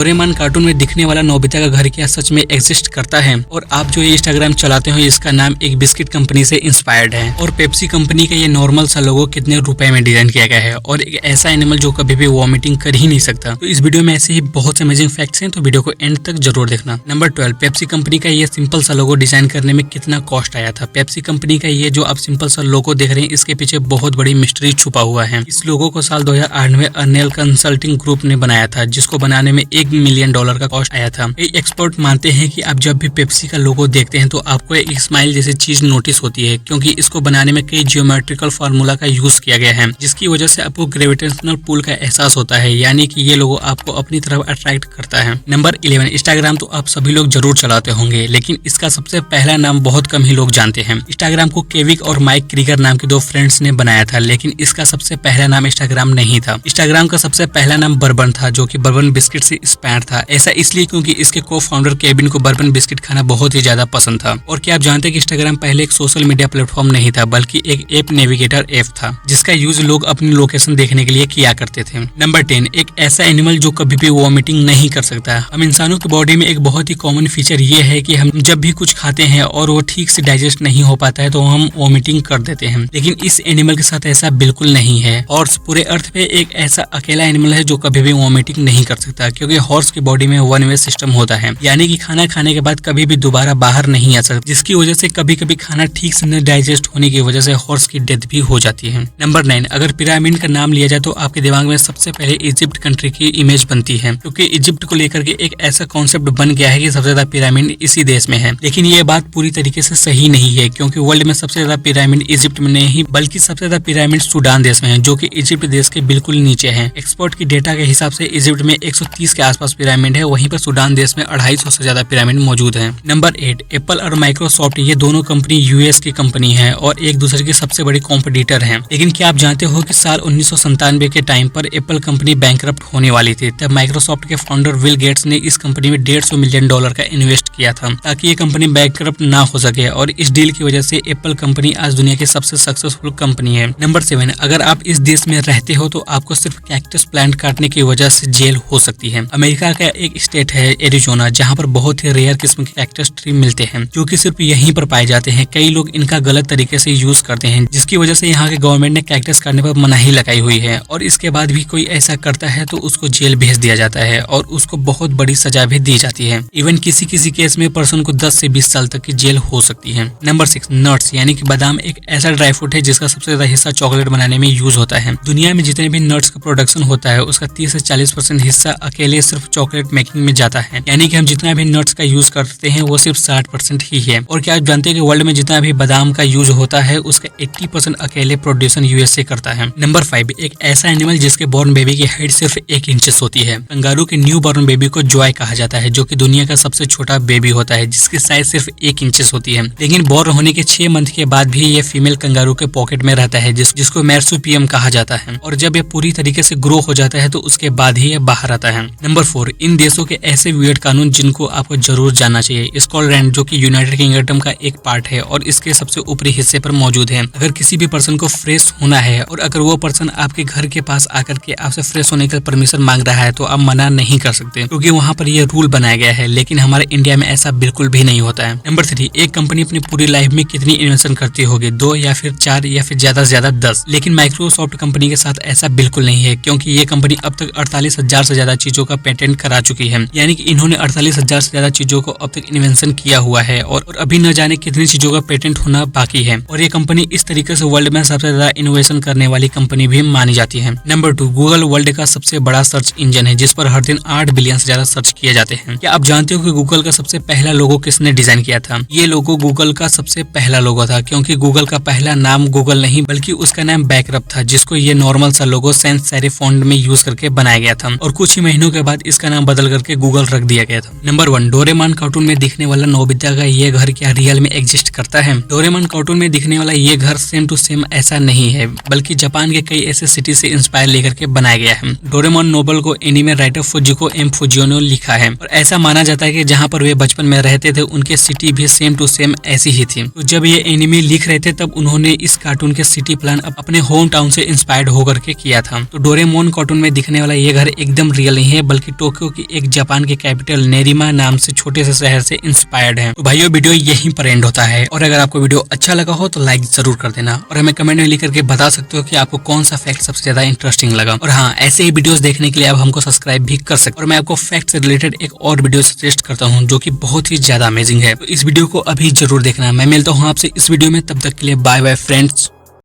Doraemon cartoon में दिखने वाला नोबिता का घर क्या सच में एग्जिस्ट करता है? और आप जो ये इंस्टाग्राम चलाते हो इसका नाम एक बिस्किट कंपनी से इंस्पायर्ड है और पेप्सी कंपनी का ये नॉर्मल सा लोगो कितने रुपए में डिजाइन किया गया है और एक ऐसा एनिमल जो कभी भी वॉमिटिंग कर ही नहीं सकता। तो इस वीडियो में ऐसे ही बहुत से अमेजिंग फैक्ट्स हैं, तो वीडियो को एंड तक जरूर देखना। नंबर 12, पेप्सी कंपनी का ये सिंपल सा लोगो डिजाइन करने में कितना कॉस्ट आया था? पेप्सी कंपनी का ये जो आप सिंपल सा लोगो देख रहे हैं इसके पीछे बहुत बड़ी मिस्ट्री छुपा हुआ है। इस लोगो को साल 2008 में अर्नेल कंसल्टिंग ग्रुप ने बनाया था, जिसको बनाने में $1 मिलियन का कॉस्ट आया था। कई एक्सपर्ट मानते हैं कि आप जब भी पेप्सी का लोगो देखते हैं तो आपको एक स्माइल जैसी चीज नोटिस होती है, क्योंकि इसको बनाने में कई जियोमेट्रिकल फार्मूला का यूज किया गया है, जिसकी वजह से आपको ग्रेविटेशनल पुल का एहसास होता है, यानी कि ये लोगो आपको अपनी तरफ अट्रैक्ट करता है। नंबर 11, इंस्टाग्राम तो आप सभी लोग जरूर चलाते होंगे, लेकिन इसका सबसे पहला नाम बहुत कम ही लोग जानते हैं। इंस्टाग्राम को केविक और माइक क्रीगर नाम के 2 फ्रेंड्स ने बनाया था, लेकिन इसका सबसे पहला नाम इंस्टाग्राम नहीं था। इंस्टाग्राम का सबसे पहला नाम बर्बन था, जो कि बर्बन बिस्किट से इंस्पायर था। ऐसा इसलिए क्योंकि इसके को फाउंडर केविन को बर्बन बिस्किट खाना बहुत ही ज्यादा पसंद था। और क्या आप जानते हैं कि इंस्टाग्राम पहले एक सोशल मीडिया प्लेटफॉर्म नहीं था, बल्कि एक ऐप नेविगेटर ऐप था, जिसका यूज लोग अपनी लोकेशन देखने के लिए किया करते थे। नंबर 10, एक ऐसा एनिमल जो कभी भी वॉमिटिंग नहीं कर सकता। हम इंसानों की बॉडी में एक बहुत ही कॉमन फीचर ये है कि हम जब भी कुछ खाते हैं और वो ठीक से डाइजेस्ट नहीं हो पाता है तो हम वॉमिटिंग कर देते हैं, लेकिन इस एनिमल के साथ ऐसा बिल्कुल नहीं है। हॉर्स पूरे अर्थ पे एक ऐसा अकेला एनिमल है जो कभी भी वॉमिटिंग नहीं कर सकता, क्योंकि हॉर्स की बॉडी में वन वे सिस्टम होता है, यानी कि खाना खाने के बाद कभी भी दोबारा बाहर नहीं आ सकता, जिसकी वजह से कभी कभी खाना ठीक से न डाइजेस्ट होने की वजह से हॉर्स की डेथ भी हो जाती है। नंबर 9, अगर पिरामिड का नाम लिया जाए तो आपके दिमाग में सबसे पहले इजिप्ट कंट्री की इमेज बनती है, क्योंकि इजिप्ट को लेकर के एक ऐसा कॉन्सेप्ट बन गया है कि सबसे ज्यादा पिरामिड इसी देश में है। लेकिन ये बात पूरी तरीके से सही नहीं है, क्योंकि वर्ल्ड में सबसे ज्यादा पिरामिड इजिप्ट में नहीं बल्कि सबसे ज्यादा पिरामिड सूडान देश में है, जो कि इजिप्ट देश के बिल्कुल नीचे है। एक्सपर्ट की डेटा के हिसाब से इजिप्ट में 130 के आसपास पिरामिड है, वहीं पर सूडान देश में 250 से ज्यादा पिरामिड मौजूद है। नंबर 8, एप्पल और माइक्रोसॉफ्ट ये दोनों कंपनी यूएस की कंपनी है और एक दूसरे की सबसे बड़ी कॉम्पिटिटर हैं। लेकिन क्या आप जानते हो कि साल 1997 के टाइम पर एप्पल कंपनी बैंकरप्ट होने वाली थी, तब माइक्रोसॉफ्ट के फाउंडर विल गेट्स ने इस कंपनी में $150 मिलियन का इन्वेस्ट किया था, ताकि ये कंपनी बैंकरप्ट ना हो सके, और इस डील की वजह से एप्पल कंपनी आज दुनिया की सबसे सक्सेसफुल कंपनी है। नंबर 7, अगर आप इस देश में रहते हो तो आपको सिर्फ कैक्टस प्लांट काटने की वजह से जेल हो सकती है। अमेरिका का एक स्टेट है एरिजोना, जहाँ पर बहुत ही रेयर किस्म के कैक्टस ट्री मिलते हैं, जो कि सिर्फ यहीं पर पाए जाते हैं। कई लोग इनका गलत तरीके से यूज करते हैं, जिसकी वजह से यहाँ के गवर्नमेंट ने कैक्टस काटने पर मनाही लगाई हुई है, और इसके बाद भी कोई ऐसा करता है तो उसको जेल भेज दिया जाता है और उसको बहुत बड़ी सजा भी दी जाती है। इवन किसी किसी केस में पर्सन को 10 से 20 साल तक की जेल हो सकती है। नंबर 6, नट्स यानी कि बादाम एक ऐसा ड्राई फ्रूट है जिसका सबसे ज्यादा हिस्सा चॉकलेट बनाने में यूज होता है। दुनिया में जितने भी नट्स का प्रोडक्शन होता है उसका 30 से 40% हिस्सा अकेले सिर्फ चॉकलेट मेकिंग में जाता है, यानी कि हम जितना भी नट्स का यूज करते हैं वो सिर्फ 60% ही है। और क्या आप जानते हैं कि वर्ल्ड में जितना भी बादाम का यूज होता है उसका 80% अकेले प्रोड्यूसन यूएसए करता है। नंबर 5, एक ऐसा एनिमल जिसके बॉर्न बेबी की हाइट सिर्फ 1 इंचेस होती है। कंगारू के न्यू बॉर्न बेबी को जॉय कहा जाता है, जो कि दुनिया का सबसे छोटा बेबी होता है, जिसकी साइज सिर्फ 1 इंचेस होती है। लेकिन बॉर्न होने के 6 मंथ के बाद भी ये फीमेल कंगारू के पॉकेट में रहता है, जिसको मैर्सुपियम कहा जाता है, और जब ये पूरी तरीके से ग्रो हो जाता है तो उसके बाद ही ये बाहर आता है। नंबर 4, इन देशों के ऐसे वियर्ड कानून जिनको आपको जरूर जानना चाहिए। स्कॉटलैंड, जो कि यूनाइटेड किंगडम का एक पार्ट है और इसके सबसे ऊपरी हिस्से पर मौजूद है, अगर किसी भी पर्सन को फ्रेश होना है और अगर वो पर्सन आपके घर के पास आकर के आपसे फ्रेश होने का परमिशन मांग रहा है तो आप मना नहीं कर सकते, क्योंकि वहाँ पर ये रूल बनाया गया है। लेकिन हमारे इंडिया में ऐसा बिल्कुल भी नहीं होता है। नंबर 3, एक कंपनी अपनी पूरी लाइफ में कितनी इन्वेंशन करती होगी? 2 या फिर 4 या फिर ज्यादा से ज्यादा 10। लेकिन माइक्रोसॉफ्ट कंपनी के साथ ऐसा बिल्कुल नहीं है, क्योंकि ये कंपनी अब तक 48,000 से ज्यादा चीजों का पेटेंट करा चुकी है, यानी कि इन्होंने 48,000 से ज्यादा चीजों को अब तक इन्वेंशन किया हुआ है और अभी न जाने कितनी चीजों का पेटेंट होना बाकी है। और ये कंपनी इस तरीके से वर्ल्ड में सबसे ज्यादा इनोवेशन करने वाली कंपनी भी मानी जाती है। नंबर 2, गूगल वर्ल्ड का सबसे बड़ा सर्च इंजन है, जिस पर हर दिन 8 बिलियन से ज्यादा सर्च किए जाते हैं। क्या आप जानते हो कि गूगल का सबसे पहला लोगो किसने डिजाइन किया था? ये लोगो गूगल का सबसे पहला लोगो था, क्योंकि गूगल का पहला नाम गूगल नहीं बल्कि उसका नाम बैकरप था, जिसको ये नॉर्मल सा लोगो सेंस सेरिफ फॉन्ट में यूज करके बनाया गया था, और कुछ ही महीनों के बाद इसका नाम बदल करके गूगल रख दिया गया था। नंबर 1, डोरेमोन कार्टून में दिखने वाला नोबिता का ये घर क्या रियल में एग्जिस्ट करता है? डोरेमोन कार्टून में दिखने वाला ये घर सेम टू सेम ऐसा नहीं है, बल्कि जापान के कई ऐसे सिटी से इंस्पायर लेकर के बनाया गया है। डोरेमोन नोबल को एनीमे राइटर फुजिको एम फुजियोनो लिखा है, और ऐसा माना जाता है कि जहाँ पर वे बचपन में रहते थे उनके सिटी भी सेम टू सेम ऐसी ही थी। तो जब ये एनीमे लिख रहे थे तब उन्होंने इस कार्टून के सिटी प्लान अपने होम टाउन से इंस्पायर्ड होकर के किया था। तो डोरेमोन कार्टून में दिखने वाला ये घर एकदम रियल नहीं है, बल्कि कि टोक्यो की एक जापान की कैपिटल नेरिमा नाम से छोटे से शहर से इंस्पायर्ड है। तो भाइयों वीडियो यहीं पर एंड होता है, और अगर आपको वीडियो अच्छा लगा हो तो लाइक जरूर कर देना, और हमें कमेंट में लिख करके बता सकते हो कि आपको कौन सा फैक्ट सबसे ज्यादा इंटरेस्टिंग लगा। और हाँ, ऐसे ही वीडियोस देखने के लिए आप हमको सब्सक्राइब भी कर सकते हो। और मैं आपको फैक्ट से रिलेटेड एक और वीडियो सजेस्ट करता हूँ जो कि बहुत ही ज्यादा अमेजिंग है, तो इस वीडियो को अभी जरूर देखना। मैं मिलता हूँ आपसे इस वीडियो में, तब तक के लिए बाय बाय फ्रेंड्स।